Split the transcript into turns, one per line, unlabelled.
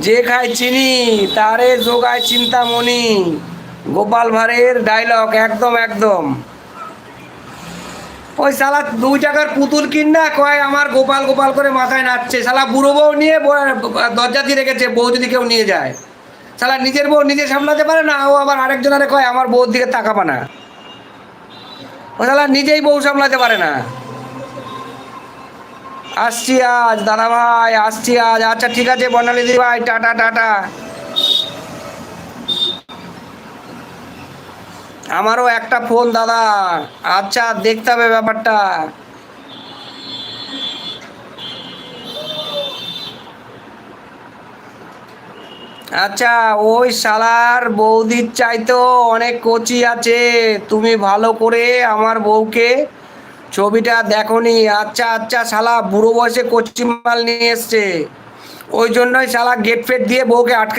যে খায় চিনি তারে যোগায় চিন্তামণি। গোপাল ভাঁড়ের ডায়লগ, একদম একদম। ওই শালা 2 টাকার পুতুল কিনা কয় আমার গোপাল গোপাল করে মাথায় নাচছে, শালা বুড়ো বউ নিয়ে দরজা দিয়ে রেখেছে, বউ যদি কেউ নিয়ে যায়। শালা নিজের বউ নিজে সামলাতে পারে না, ও আবার আরেকজনের কয় আমার বউর দিকে তাকাবা না। ও শালা নিজেই বউ সামলাতে পারে না। আসছি আজ দাদা ভাই, আসছি আজ। আচ্ছা ঠিক আছে বর্ণালী দিদি ভাই, টাটা টাটা। আমারও একটা ফোন দাদা। আচ্ছা দেখতে হবে ব্যাপারটা। আচ্ছা, ওই শালার বৌদির চাইতেও অনেক কচি আছে। তুমি ভালো করে আমার বউকে ছবিটা দেখোনি। আচ্ছা আচ্ছা, শালা বুড়ো বয়সে কচি মাল নিয়ে এসছে, ওই জন্যই শালা গেট ফেট দিয়ে বউকে আটকে